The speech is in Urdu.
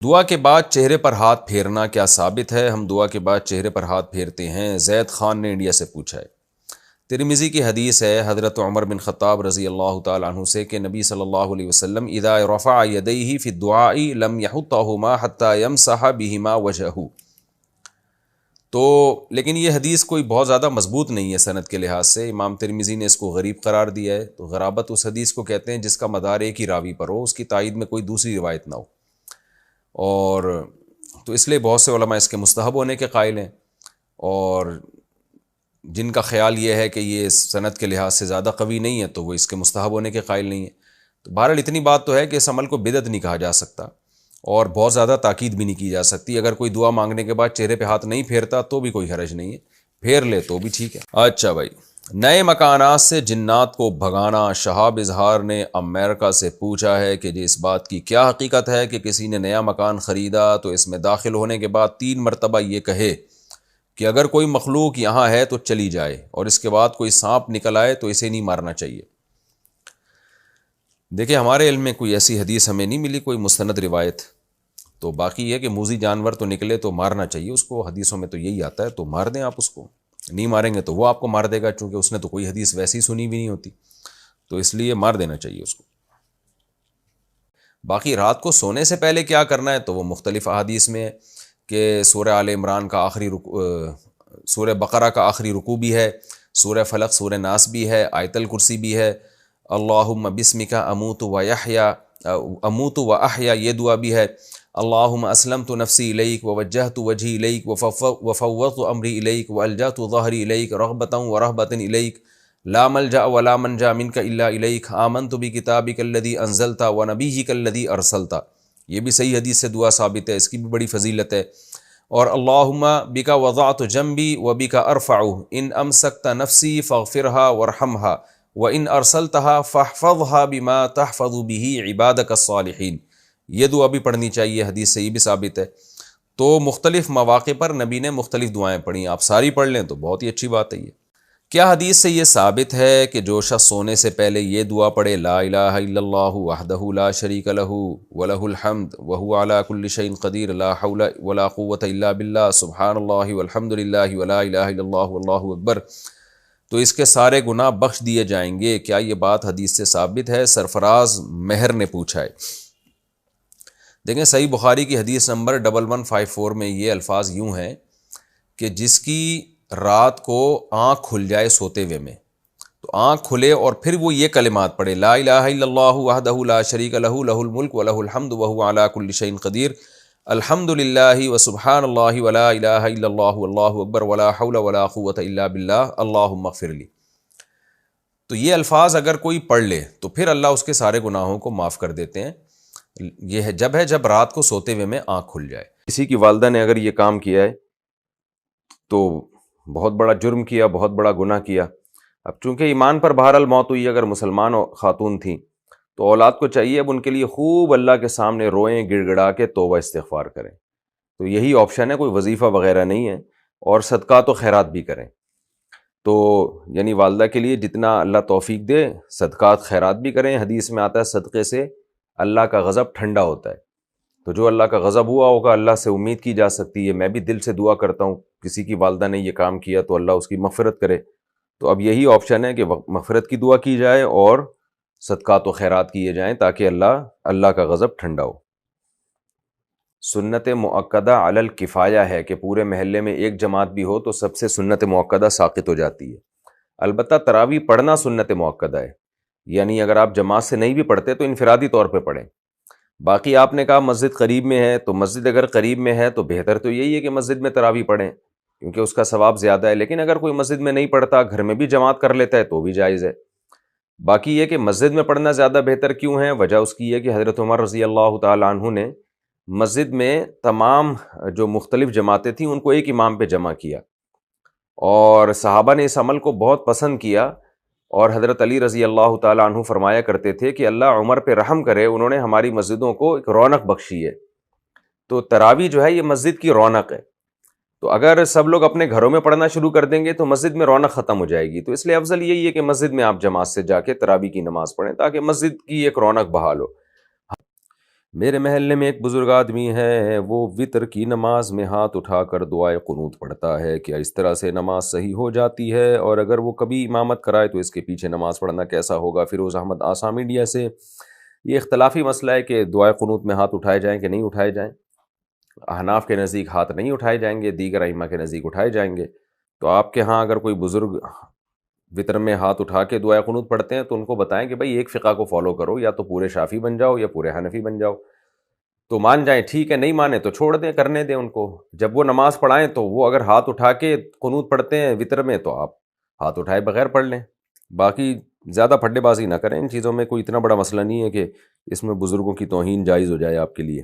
دعا کے بعد چہرے پر ہاتھ پھیرنا کیا ثابت ہے؟ ہم دعا کے بعد چہرے پر ہاتھ پھیرتے ہیں۔ زید خان نے انڈیا سے پوچھا ہے۔ ترمذی کی حدیث ہے حضرت عمر بن خطاب رضی اللہ تعالی عنہ سے کہ نبی صلی اللہ علیہ وسلم اذا رفع یدیہ فی الدعاء لم یحطہما حتی یمسح بہما وجہہ۔ تو لیکن یہ حدیث کوئی بہت زیادہ مضبوط نہیں ہے سند کے لحاظ سے، امام ترمذی نے اس کو غریب قرار دیا ہے۔ تو غرابت اس حدیث کو کہتے ہیں جس کا مدار ایک ہی راوی پر ہو، اس کی تائید میں کوئی دوسری روایت نہ ہو، اور تو اس لیے بہت سے علماء اس کے مستحب ہونے کے قائل ہیں، اور جن کا خیال یہ ہے کہ یہ سند کے لحاظ سے زیادہ قوی نہیں ہے تو وہ اس کے مستحب ہونے کے قائل نہیں ہیں۔ تو بہرحال اتنی بات تو ہے کہ اس عمل کو بدعت نہیں کہا جا سکتا، اور بہت زیادہ تاکید بھی نہیں کی جا سکتی۔ اگر کوئی دعا مانگنے کے بعد چہرے پہ ہاتھ نہیں پھیرتا تو بھی کوئی حرج نہیں ہے، پھیر لے تو بھی ٹھیک ہے۔ اچھا بھائی، نئے مکانات سے جنات کو بھگانا، شہاب اظہار نے امریکہ سے پوچھا ہے کہ جی اس بات کی کیا حقیقت ہے کہ کسی نے نیا مکان خریدا تو اس میں داخل ہونے کے بعد 3 مرتبہ یہ کہے کہ اگر کوئی مخلوق یہاں ہے تو چلی جائے، اور اس کے بعد کوئی سانپ نکل آئے تو اسے نہیں مارنا چاہیے؟ دیکھیں ہمارے علم میں کوئی ایسی حدیث ہمیں نہیں ملی، کوئی مستند روایت۔ تو باقی یہ کہ موذی جانور تو نکلے تو مارنا چاہیے اس کو، حدیثوں میں تو یہی آتا ہے، تو مار دیں آپ اس کو، نہیں ماریں گے تو وہ آپ کو مار دے گا، چونکہ اس نے تو کوئی حدیث ویسی سنی بھی نہیں ہوتی، تو اس لیے مار دینا چاہیے اس کو۔ باقی رات کو سونے سے پہلے کیا کرنا ہے تو وہ مختلف احادیث میں ہے کہ سورہ آل عمران کا آخری سورہ بقرہ کا آخری رکوع بھی ہے، سورہ فلق سورہ ناس بھی ہے، آیت الکرسی بھی ہے، اللہم بسمک اموت و یحیا، اموت و احیا یہ دعا بھی ہے، اللہم اسلمت نفسی الیک ووجہت وجہی الیک وفوضت امری الیک والجأت ظہری الیک رغبتا ورہبتا الیک لا ملجأ ولا منجا منک الا الیک آمنت بکتابک الذی انزلت ونبیک الذی ارسلت۔ یہ بھی صحیح حدیث سے دعا ثابت ہے، اس کی بھی بڑی فضیلت ہے۔ اور اللہم بک وضعت جنبی وبک ارفع ان امسکت نفسی فاغفرها وارحمها وان ارسلتها فاحفظها بما تحفظ به عبادک الصالحین۔ یہ دعا بھی پڑھنی چاہیے، حدیث سے یہ بھی ثابت ہے۔ تو مختلف مواقع پر نبی نے مختلف دعائیں پڑھی، آپ ساری پڑھ لیں تو بہت ہی اچھی بات ہے۔ یہ کیا حدیث سے یہ ثابت ہے کہ جو شخص سونے سے پہلے یہ دعا پڑھے لا الہ الا اللہ وحدہ لا شریک لہ ولہ الحمد وہو علی کل شیء قدیر لا حول ولا قوۃ الا باللہ سبحان اللہ والحمد للہ ولا الہ الا اللہ واللہ اکبر، تو اس کے سارے گناہ بخش دیے جائیں گے؟ کیا یہ بات حدیث سے ثابت ہے؟ سرفراز مہر نے پوچھا ہے۔ دیکھیں صحیح بخاری کی حدیث نمبر 1154 میں یہ الفاظ یوں ہیں کہ جس کی رات کو آنکھ کھل جائے سوتے ہوئے میں، تو آنکھ کھلے اور پھر وہ یہ کلمات پڑھے لا الہ الا اللہ وحدہ لا شریک لہ لہ الملک ولہ الحمد وہو علی کل شیء قدیر الحمد للہ وسبحان اللہ ولا الہ الا اللہ واللہ اکبر ولا حول ولا قوۃ الا باللہ اللہم اغفر لی۔ تو یہ الفاظ اگر کوئی پڑھ لے تو پھر اللہ اس کے سارے گناہوں کو معاف کر دیتے ہیں۔ یہ ہے جب رات کو سوتے ہوئے میں آنکھ کھل جائے۔ کسی کی والدہ نے اگر یہ کام کیا ہے تو بہت بڑا جرم کیا، بہت بڑا گناہ کیا۔ اب چونکہ ایمان پر بہرحال موت ہوئی، اگر مسلمان خاتون تھیں تو اولاد کو چاہیے اب ان کے لیے خوب اللہ کے سامنے روئیں، گڑ گڑا کے توبہ استغفار کریں۔ تو یہی آپشن ہے، کوئی وظیفہ وغیرہ نہیں ہے، اور صدقات و خیرات بھی کریں۔ تو یعنی والدہ کے لیے جتنا اللہ توفیق دے صدقات خیرات بھی کریں۔ حدیث میں آتا ہے صدقے سے اللہ کا غضب ٹھنڈا ہوتا ہے، تو جو اللہ کا غضب ہوا ہوگا اللہ سے امید کی جا سکتی ہے۔ میں بھی دل سے دعا کرتا ہوں کسی کی والدہ نے یہ کام کیا تو اللہ اس کی مغفرت کرے۔ تو اب یہی آپشن ہے کہ مغفرت کی دعا کی جائے اور صدقات و خیرات کیے جائیں تاکہ اللہ کا غضب ٹھنڈا ہو۔ سنت مؤکدہ علی الکفایہ ہے کہ پورے محلے میں ایک جماعت بھی ہو تو سب سے سنت مؤکدہ ساقط ہو جاتی ہے۔ البتہ تراویح پڑھنا سنت مؤکدہ ہے، یعنی اگر آپ جماعت سے نہیں بھی پڑھتے تو انفرادی طور پہ پڑھیں۔ باقی آپ نے کہا مسجد قریب میں ہے، تو مسجد اگر قریب میں ہے تو بہتر تو یہی ہے کہ مسجد میں تراویح پڑھیں کیونکہ اس کا ثواب زیادہ ہے، لیکن اگر کوئی مسجد میں نہیں پڑھتا گھر میں بھی جماعت کر لیتا ہے تو بھی جائز ہے۔ باقی یہ کہ مسجد میں پڑھنا زیادہ بہتر کیوں ہے، وجہ اس کی ہے کہ حضرت عمر رضی اللہ تعالیٰ عنہ نے مسجد میں تمام جو مختلف جماعتیں تھیں ان کو ایک امام پہ جمع کیا، اور صحابہ نے اس عمل کو بہت پسند کیا، اور حضرت علی رضی اللہ تعالیٰ عنہ فرمایا کرتے تھے کہ اللہ عمر پہ رحم کرے، انہوں نے ہماری مسجدوں کو ایک رونق بخشی ہے۔ تو تراویح جو ہے یہ مسجد کی رونق ہے، تو اگر سب لوگ اپنے گھروں میں پڑھنا شروع کر دیں گے تو مسجد میں رونق ختم ہو جائے گی۔ تو اس لیے افضل یہی ہے کہ مسجد میں آپ جماعت سے جا کے تراویح کی نماز پڑھیں تاکہ مسجد کی ایک رونق بحال ہو۔ میرے محلے میں ایک بزرگ آدمی ہے، وہ وطر کی نماز میں ہاتھ اٹھا کر دعائے قنوت پڑھتا ہے، کیا اس طرح سے نماز صحیح ہو جاتی ہے؟ اور اگر وہ کبھی امامت کرائے تو اس کے پیچھے نماز پڑھنا کیسا ہوگا؟ فیروز احمد آسام انڈیا سے۔ یہ اختلافی مسئلہ ہے کہ دعائے قنوت میں ہاتھ اٹھائے جائیں کہ نہیں اٹھائے جائیں۔ احناف کے نزدیک ہاتھ نہیں اٹھائے جائیں گے، دیگر ائمہ کے نزدیک اٹھائے جائیں گے۔ تو آپ کے ہاں اگر کوئی بزرگ وطر میں ہاتھ اٹھا کے دعائے قنوت پڑھتے ہیں تو ان کو بتائیں کہ بھائی ایک فقہ کو فالو کرو، یا تو پورے شافعی بن جاؤ یا پورے حنفی بن جاؤ۔ تو مان جائیں ٹھیک ہے، نہیں مانے تو چھوڑ دیں، کرنے دیں ان کو۔ جب وہ نماز پڑھائیں تو وہ اگر ہاتھ اٹھا کے قنوت پڑھتے ہیں وطر میں تو آپ ہاتھ اٹھائے بغیر پڑھ لیں۔ باقی زیادہ پھڈے بازی نہ کریں ان چیزوں میں، کوئی اتنا بڑا مسئلہ نہیں ہے کہ اس میں بزرگوں کی توہین جائز ہو جائے آپ کے لیے۔